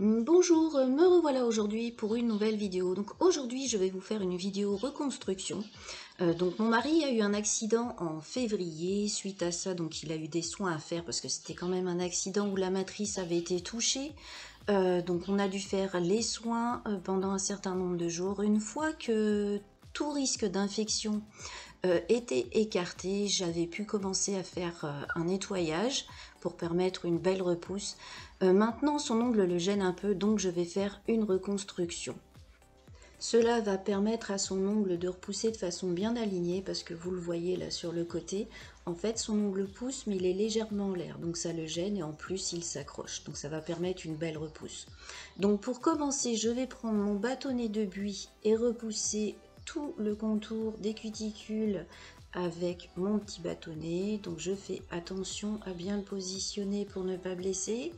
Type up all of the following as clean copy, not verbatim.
Bonjour, me revoilà aujourd'hui pour une nouvelle vidéo. Donc aujourd'hui je vais vous faire une vidéo reconstruction. Donc mon mari a eu un accident en février. Suite à ça, donc il a eu des soins à faire parce que c'était quand même un accident où la matrice avait été touchée. Donc on a dû faire les soins pendant un certain nombre de jours. Une fois que tout risque d'infection était écarté, j'avais pu commencer à faire un nettoyage pour permettre une belle repousse. Maintenant son ongle le gêne un peu, donc je vais faire une reconstruction. Cela va permettre à son ongle de repousser de façon bien alignée parce que vous le voyez là sur le côté, en fait son ongle pousse mais il est légèrement en l'air, donc ça le gêne et en plus il s'accroche, donc ça va permettre une belle repousse. Donc pour commencer, je vais prendre mon bâtonnet de buis et repousser tout le contour des cuticules avec mon petit bâtonnet. Donc je fais attention à bien le positionner pour ne pas blesser.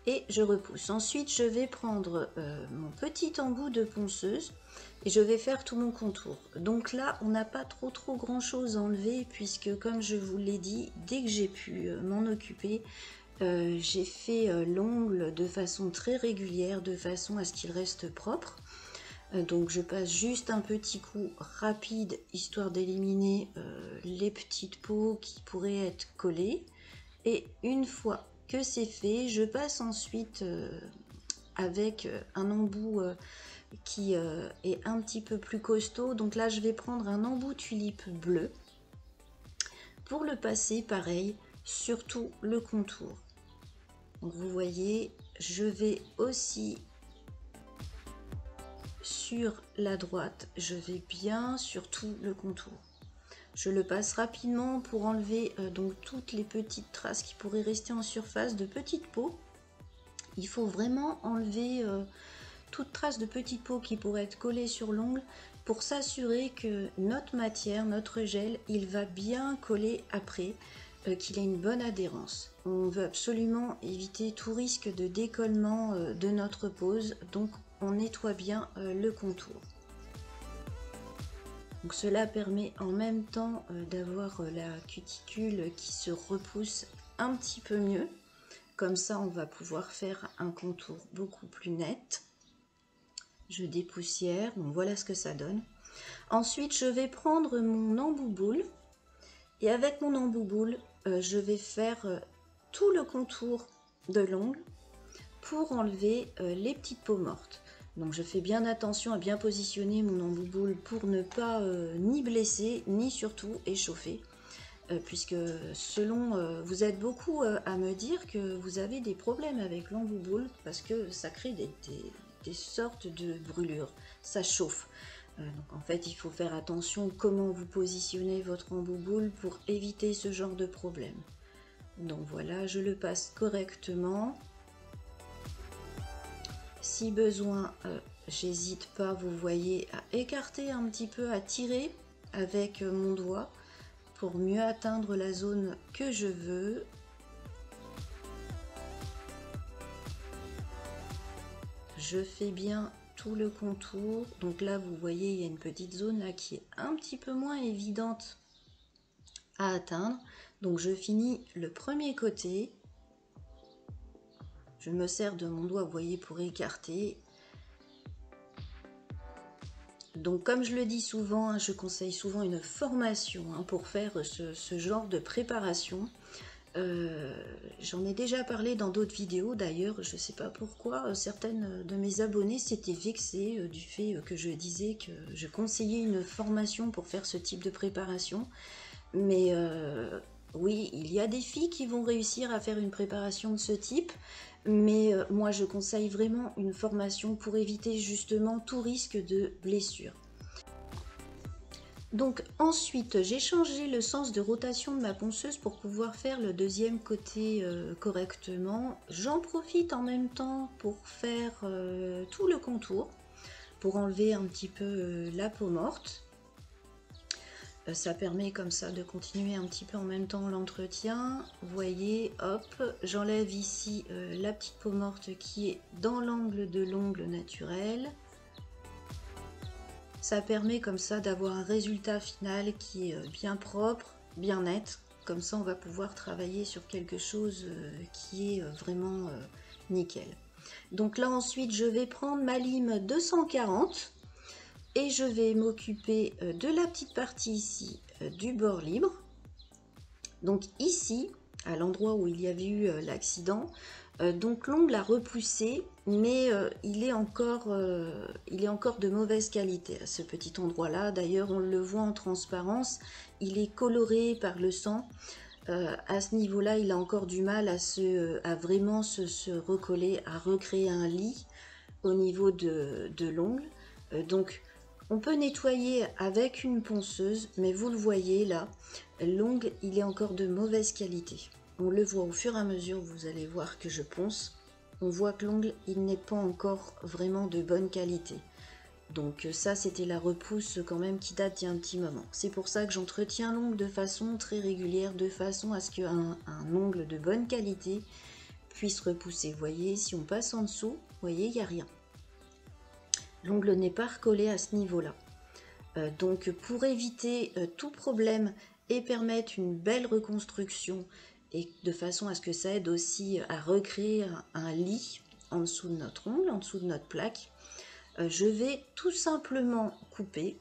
Et je repousse. Ensuite, je vais prendre mon petit embout de ponceuse et je vais faire tout mon contour. Donc là, on n'a pas trop grand chose à enlever puisque, comme je vous l'ai dit, dès que j'ai pu m'en occuper, j'ai fait l'ongle de façon très régulière, de façon à ce qu'il reste propre. Donc je passe juste un petit coup rapide, histoire d'éliminer les petites peaux qui pourraient être collées. Et une fois que c'est fait, je passe ensuite avec un embout qui est un petit peu plus costaud. Donc là, je vais prendre un embout tulipe bleu pour le passer pareil sur tout le contour. Donc vous voyez, je vais aussi sur la droite, je vais bien sur tout le contour. Je le passe rapidement pour enlever donc toutes les petites traces qui pourraient rester en surface de petites peaux. Il faut vraiment enlever toute trace de petites peaux qui pourraient être collées sur l'ongle pour s'assurer que notre matière, notre gel, il va bien coller après, qu'il ait une bonne adhérence. On veut absolument éviter tout risque de décollement de notre pose, donc on nettoie bien le contour. Donc cela permet en même temps d'avoir la cuticule qui se repousse un petit peu mieux. Comme ça, on va pouvoir faire un contour beaucoup plus net. Je dépoussière, donc voilà ce que ça donne. Ensuite, je vais prendre mon embouboule et avec mon embouboule, je vais faire tout le contour de l'ongle pour enlever les petites peaux mortes. Donc je fais bien attention à bien positionner mon embouboule pour ne pas ni blesser ni surtout échauffer. Puisque selon vous êtes beaucoup à me dire que vous avez des problèmes avec l'embouboule parce que ça crée des sortes de brûlures, ça chauffe. Donc en fait il faut faire attention comment vous positionnez votre embouboule pour éviter ce genre de problème. Donc voilà, je le passe correctement. Si besoin, j'hésite pas, vous voyez, à écarter un petit peu, à tirer avec mon doigt pour mieux atteindre la zone que je veux. Je fais bien tout le contour. Donc là, vous voyez, il y a une petite zone là qui est un petit peu moins évidente à atteindre. Donc je finis le premier côté. Je me sers de mon doigt, vous voyez, pour écarter. Donc comme je le dis souvent, hein, je conseille souvent une formation pour faire ce genre de préparation. J'en ai déjà parlé dans d'autres vidéos d'ailleurs, je ne sais pas pourquoi, certaines de mes abonnés s'étaient vexées du fait que je disais que je conseillais une formation pour faire ce type de préparation. Mais oui, il y a des filles qui vont réussir à faire une préparation de ce type, mais moi je conseille vraiment une formation pour éviter justement tout risque de blessure. Donc ensuite, j'ai changé le sens de rotation de ma ponceuse pour pouvoir faire le deuxième côté correctement. J'en profite en même temps pour faire tout le contour, pour enlever un petit peu la peau morte. Ça permet comme ça de continuer un petit peu en même temps l'entretien. Vous voyez, hop, j'enlève ici la petite peau morte qui est dans l'angle de l'ongle naturel. Ça permet comme ça d'avoir un résultat final qui est bien propre, bien net. Comme ça, on va pouvoir travailler sur quelque chose qui est vraiment nickel. Donc là ensuite je vais prendre ma lime 240 et je vais m'occuper de la petite partie ici du bord libre. Donc ici, à l'endroit où il y avait eu l'accident, donc l'ongle a repoussé, mais il est encore de mauvaise qualité à ce petit endroit-là. D'ailleurs, on le voit en transparence, il est coloré par le sang. À ce niveau-là, il a encore du mal à vraiment se recoller, à recréer un lit au niveau de l'ongle. Donc, on peut nettoyer avec une ponceuse, mais vous le voyez là, l'ongle, il est encore de mauvaise qualité. On le voit au fur et à mesure, vous allez voir que je ponce. On voit que l'ongle, il n'est pas encore vraiment de bonne qualité. Donc ça, c'était la repousse quand même qui date d'il y a un petit moment. C'est pour ça que j'entretiens l'ongle de façon très régulière, de façon à ce qu'un ongle de bonne qualité puisse repousser. Vous voyez, si on passe en dessous, vous voyez, il n'y a rien. L'ongle n'est pas recollé à ce niveau-là. Donc pour éviter tout problème et permettre une belle reconstruction, et de façon à ce que ça aide aussi à recréer un lit en dessous de notre ongle, en dessous de notre plaque, je vais tout simplement couper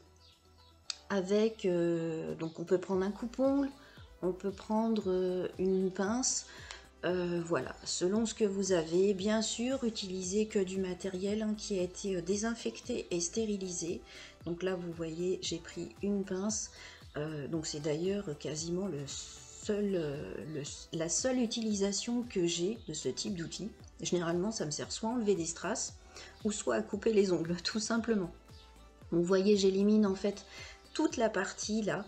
avec, donc on peut prendre un coupe-ongle, on peut prendre une pince, voilà, selon ce que vous avez. Bien sûr, utilisez que du matériel qui a été désinfecté et stérilisé. Donc là, vous voyez, j'ai pris une pince, donc c'est d'ailleurs quasiment la seule utilisation que j'ai de ce type d'outil. Généralement, ça me sert soit à enlever des strass, ou soit à couper les ongles, tout simplement. Donc, vous voyez, j'élimine en fait toute la partie là,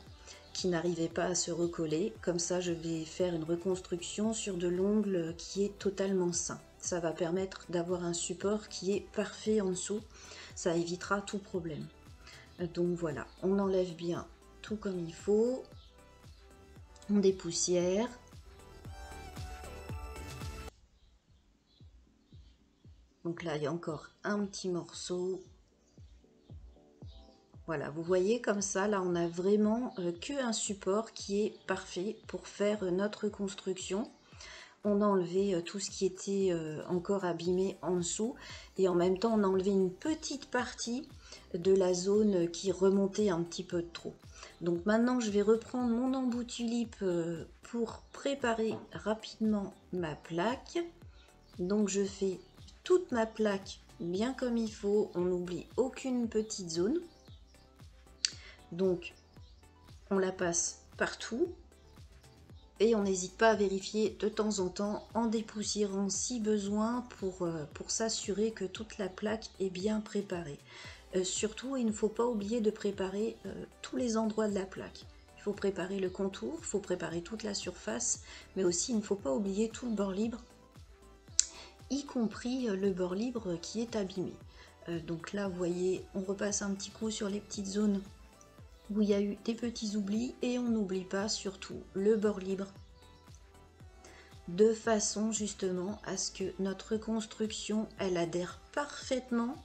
qui n'arrivait pas à se recoller. Comme ça, je vais faire une reconstruction sur de l'ongle qui est totalement sain. Ça va permettre d'avoir un support qui est parfait en dessous. Ça évitera tout problème. Donc voilà, on enlève bien tout comme il faut. On dépoussière. Donc là, il y a encore un petit morceau. Voilà, vous voyez comme ça, là, on a vraiment qu'un support qui est parfait pour faire notre construction. On a enlevé tout ce qui était encore abîmé en dessous. Et en même temps, on a enlevé une petite partie de la zone qui remontait un petit peu de trop. Donc maintenant, je vais reprendre mon embout tulipe pour préparer rapidement ma plaque. Donc je fais toute ma plaque bien comme il faut. On n'oublie aucune petite zone. Donc on la passe partout. Et on n'hésite pas à vérifier de temps en temps en dépoussiérant si besoin pour s'assurer que toute la plaque est bien préparée. Surtout, il ne faut pas oublier de préparer tous les endroits de la plaque. Il faut préparer le contour, il faut préparer toute la surface, mais aussi il ne faut pas oublier tout le bord libre, y compris le bord libre qui est abîmé. Donc là, vous voyez, on repasse un petit coup sur les petites zones où il y a eu des petits oublis et on n'oublie pas surtout le bord libre de façon justement à ce que notre construction elle adhère parfaitement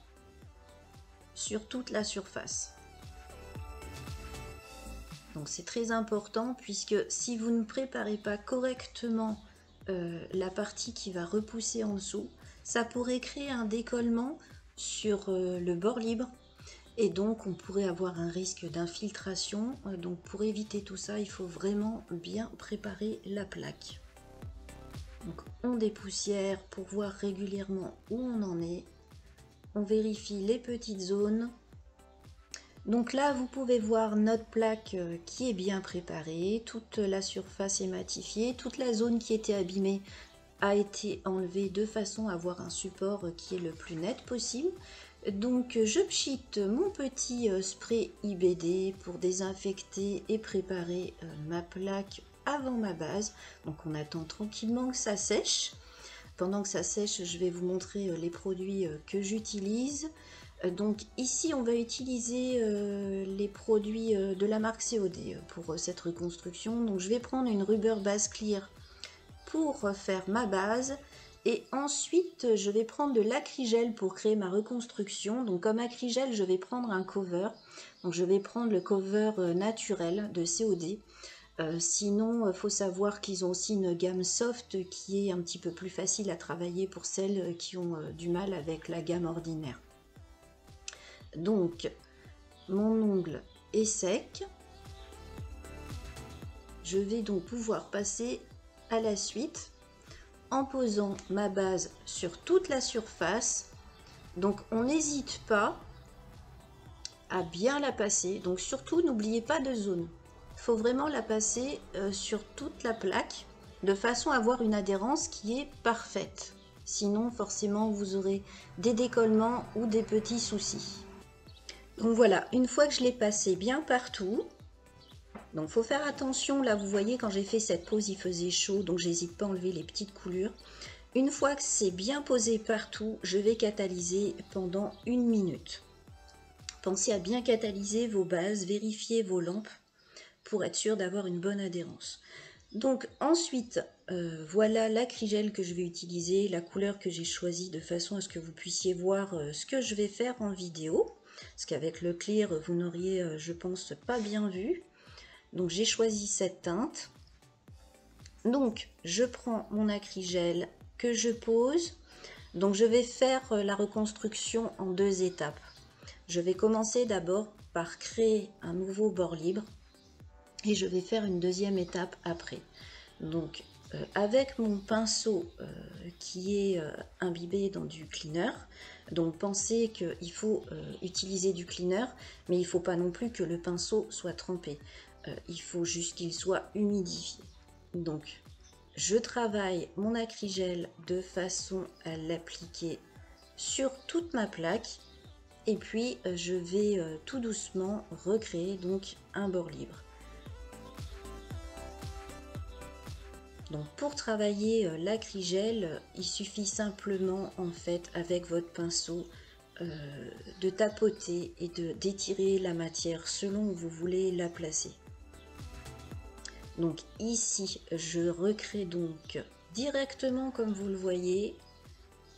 sur toute la surface. Donc c'est très important puisque si vous ne préparez pas correctement la partie qui va repousser en dessous, ça pourrait créer un décollement sur le bord libre. Et donc on pourrait avoir un risque d'infiltration. Donc pour éviter tout ça, il faut vraiment bien préparer la plaque. Donc on dépoussière pour voir régulièrement où on en est. On vérifie les petites zones. Donc là vous pouvez voir notre plaque qui est bien préparée. Toute la surface est matifiée. Toute la zone qui était abîmée a été enlevée de façon à avoir un support qui est le plus net possible. Donc je pchite mon petit spray IBD pour désinfecter et préparer ma plaque avant ma base. Donc on attend tranquillement que ça sèche. Pendant que ça sèche, je vais vous montrer les produits que j'utilise. Donc ici on va utiliser les produits de la marque COD pour cette reconstruction. Donc je vais prendre une Rubber Base Clear pour faire ma base. Et ensuite, je vais prendre de l'acrygel pour créer ma reconstruction. Donc comme acrygel, je vais prendre un cover. Donc je vais prendre le cover naturel de COD. Sinon, il faut savoir qu'ils ont aussi une gamme soft qui est un petit peu plus facile à travailler pour celles qui ont du mal avec la gamme ordinaire. Donc, mon ongle est sec. Je vais donc pouvoir passer à la suite en posant ma base sur toute la surface. Donc, on n'hésite pas à bien la passer. Donc, surtout, n'oubliez pas de zone. Il faut vraiment la passer sur toute la plaque de façon à avoir une adhérence qui est parfaite. Sinon, forcément, vous aurez des décollements ou des petits soucis. Donc voilà, une fois que je l'ai passé bien partout, donc faut faire attention, là vous voyez quand j'ai fait cette pose il faisait chaud, donc j'hésite pas à enlever les petites coulures. Une fois que c'est bien posé partout, je vais catalyser pendant 1 minute. Pensez à bien catalyser vos bases, vérifiez vos lampes pour être sûr d'avoir une bonne adhérence. Donc ensuite, voilà l'acrygel que je vais utiliser, la couleur que j'ai choisie de façon à ce que vous puissiez voir ce que je vais faire en vidéo. Parce qu'avec le clear, vous n'auriez, je pense, pas bien vu. Donc j'ai choisi cette teinte. Donc je prends mon acrygel que je pose. Donc je vais faire la reconstruction en 2 étapes. Je vais commencer d'abord par créer un nouveau bord libre. Et je vais faire une deuxième étape après. Donc avec mon pinceau qui est imbibé dans du cleaner, donc pensez qu'il faut utiliser du cleaner, mais il ne faut pas non plus que le pinceau soit trempé. Il faut juste qu'il soit humidifié. Donc je travaille mon acrygel de façon à l'appliquer sur toute ma plaque. Et puis je vais tout doucement recréer donc un bord libre. Donc pour travailler l'acrygel, il suffit simplement en fait avec votre pinceau de tapoter et d'étirer la matière selon où vous voulez la placer. Donc ici, je recrée donc directement comme vous le voyez.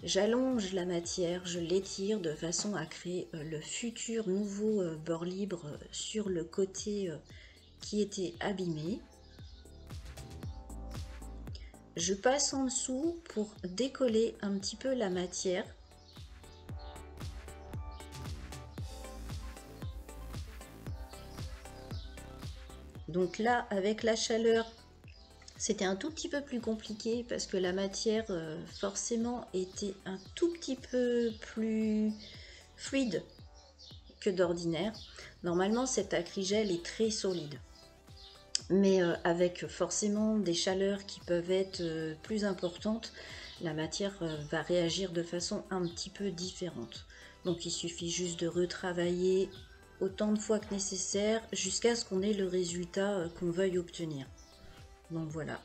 J'allonge la matière, je l'étire de façon à créer le futur nouveau bord libre sur le côté qui était abîmé. Je passe en dessous pour décoller un petit peu la matière. Donc là, avec la chaleur, c'était un tout petit peu plus compliqué parce que la matière, forcément, était un tout petit peu plus fluide que d'ordinaire. Normalement, cet acrygel est très solide. Mais avec forcément des chaleurs qui peuvent être plus importantes, la matière va réagir de façon un petit peu différente. Donc il suffit juste de retravailler autant de fois que nécessaire jusqu'à ce qu'on ait le résultat qu'on veuille obtenir. Donc voilà,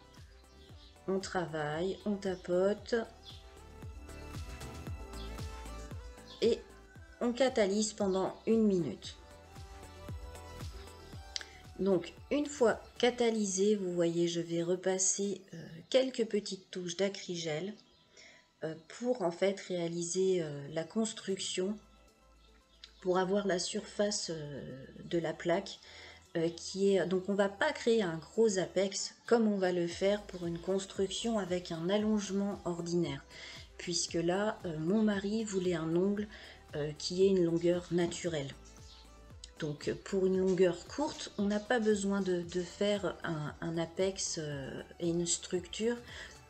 on travaille, on tapote et on catalyse pendant 1 minute. Donc une fois catalysé, vous voyez, je vais repasser quelques petites touches d'acrygel pour en fait réaliser la construction, pour avoir la surface de la plaque qui est... Donc on va pas créer un gros apex comme on va le faire pour une construction avec un allongement ordinaire, puisque là mon mari voulait un ongle qui ait une longueur naturelle. Donc pour une longueur courte, on n'a pas besoin de faire un apex et une structure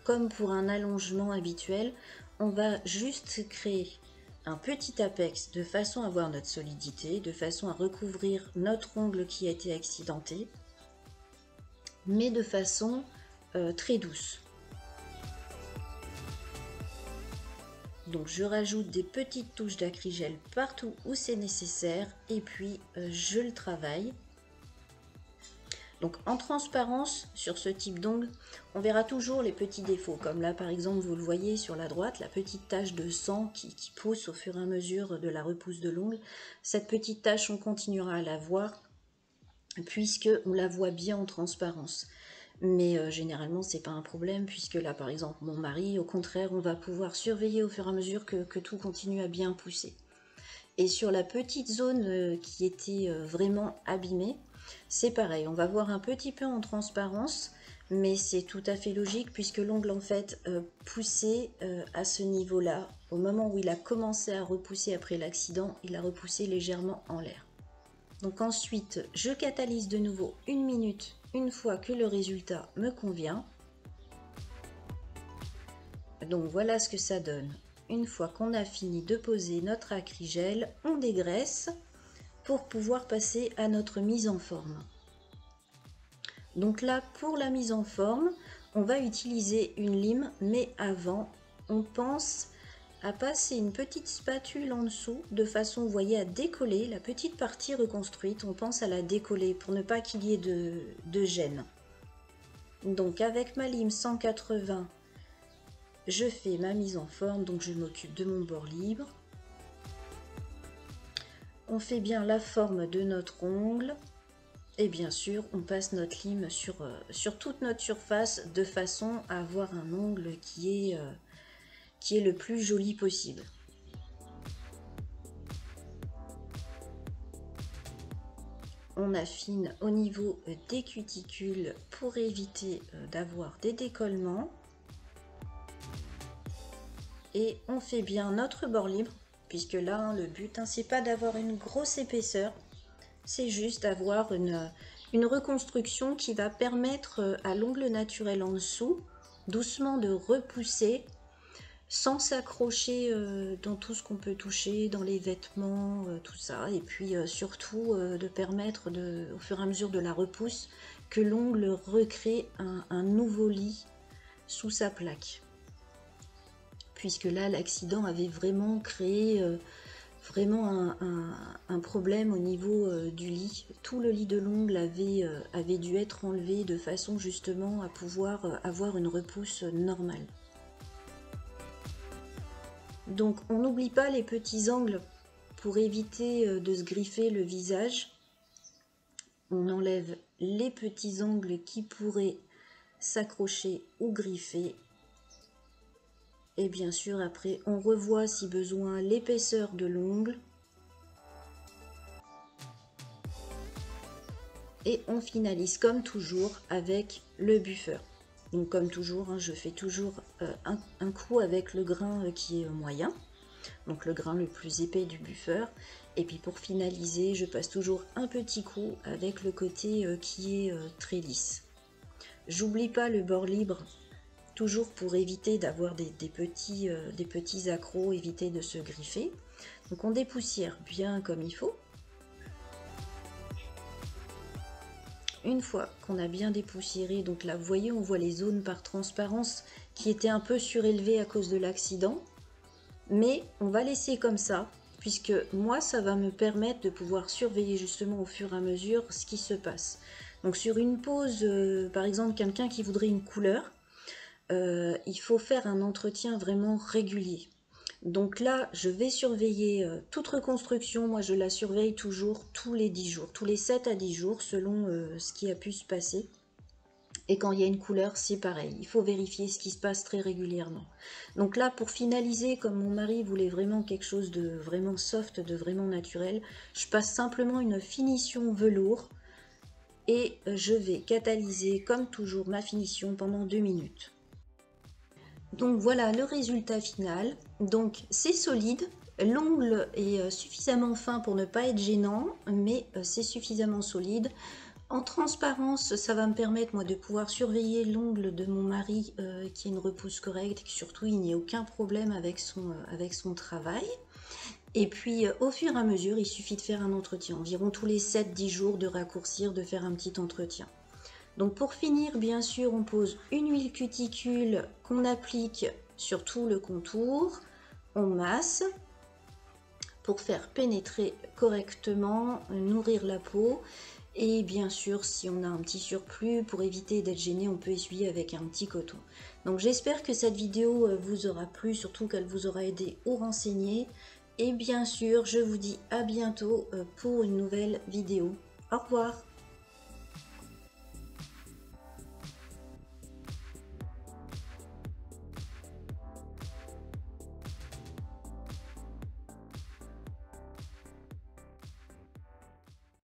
comme pour un allongement habituel. On va juste créer un petit apex de façon à avoir notre solidité, de façon à recouvrir notre ongle qui a été accidenté, mais de façon très douce. Donc je rajoute des petites touches d'acrygel partout où c'est nécessaire et puis je le travaille. Donc en transparence sur ce type d'ongle, on verra toujours les petits défauts. Comme là par exemple vous le voyez sur la droite, la petite tache de sang qui pousse au fur et à mesure de la repousse de l'ongle. Cette petite tache on continuera à la voir puisque on la voit bien en transparence. Mais généralement c'est pas un problème puisque là par exemple mon mari, au contraire, on va pouvoir surveiller au fur et à mesure que tout continue à bien pousser. Et sur la petite zone qui était vraiment abîmée, c'est pareil, on va voir un petit peu en transparence, mais c'est tout à fait logique puisque l'ongle en fait poussait à ce niveau-là. Au moment où il a commencé à repousser après l'accident, il a repoussé légèrement en l'air. Donc ensuite, je catalyse de nouveau 1 minute une fois que le résultat me convient. Donc voilà ce que ça donne. Une fois qu'on a fini de poser notre acrygel, on dégraisse pour pouvoir passer à notre mise en forme. Donc là, pour la mise en forme, on va utiliser une lime, mais avant, on pense à passer une petite spatule en dessous, de façon, vous voyez, à décoller la petite partie reconstruite. On pense à la décoller pour ne pas qu'il y ait de gêne. Donc avec ma lime 180, je fais ma mise en forme, donc je m'occupe de mon bord libre. On fait bien la forme de notre ongle. Et bien sûr, on passe notre lime sur toute notre surface de façon à avoir un ongle qui est le plus joli possible. On affine au niveau des cuticules pour éviter d'avoir des décollements. Et on fait bien notre bord libre, puisque là, le but, c'est pas d'avoir une grosse épaisseur. C'est juste d'avoir une reconstruction qui va permettre à l'ongle naturel en dessous doucement de repousser sans s'accrocher dans tout ce qu'on peut toucher, dans les vêtements, tout ça. Et puis surtout de permettre au fur et à mesure de la repousse que l'ongle recrée un nouveau lit sous sa plaque. Puisque là, l'accident avait vraiment créé un problème au niveau du lit. Tout le lit de l'ongle avait dû être enlevé de façon justement à pouvoir avoir une repousse normale. Donc on n'oublie pas les petits angles pour éviter de se griffer le visage. On enlève les petits angles qui pourraient s'accrocher ou griffer. Et bien sûr, après, on revoit si besoin l'épaisseur de l'ongle. Et on finalise comme toujours avec le buffer. Donc comme toujours, je fais toujours un coup avec le grain qui est moyen. Donc le grain le plus épais du buffer. Et puis pour finaliser, je passe toujours un petit coup avec le côté qui est très lisse. J'oublie pas le bord libre. Toujours pour éviter d'avoir des petits accros, éviter de se griffer. Donc on dépoussière bien comme il faut. Une fois qu'on a bien dépoussiéré, donc là vous voyez on voit les zones par transparence qui étaient un peu surélevées à cause de l'accident. Mais on va laisser comme ça, puisque moi ça va me permettre de pouvoir surveiller justement au fur et à mesure ce qui se passe. Donc sur une pose, par exemple quelqu'un qui voudrait une couleur, il faut faire un entretien vraiment régulier. Donc là, je vais surveiller toute reconstruction. Moi, je la surveille toujours tous les 10 jours, tous les 7 à 10 jours, selon ce qui a pu se passer. Et quand il y a une couleur, c'est pareil. Il faut vérifier ce qui se passe très régulièrement. Donc là, pour finaliser, comme mon mari voulait vraiment quelque chose de vraiment soft, de vraiment naturel, je passe simplement une finition velours. Et je vais catalyser, comme toujours, ma finition pendant 2 minutes. Donc voilà le résultat final. Donc c'est solide, l'ongle est suffisamment fin pour ne pas être gênant, mais c'est suffisamment solide. En transparence, ça va me permettre moi de pouvoir surveiller l'ongle de mon mari qui ait une repousse correcte et que surtout il n'y ait aucun problème avec son travail. Et puis au fur et à mesure, il suffit de faire un entretien, environ tous les 7-10 jours de raccourcir, de faire un petit entretien. Donc pour finir, bien sûr, on pose une huile cuticule qu'on applique sur tout le contour. On masse pour faire pénétrer correctement, nourrir la peau. Et bien sûr, si on a un petit surplus, pour éviter d'être gêné, on peut essuyer avec un petit coton. Donc j'espère que cette vidéo vous aura plu, surtout qu'elle vous aura aidé ou renseigné. Et bien sûr, je vous dis à bientôt pour une nouvelle vidéo. Au revoir!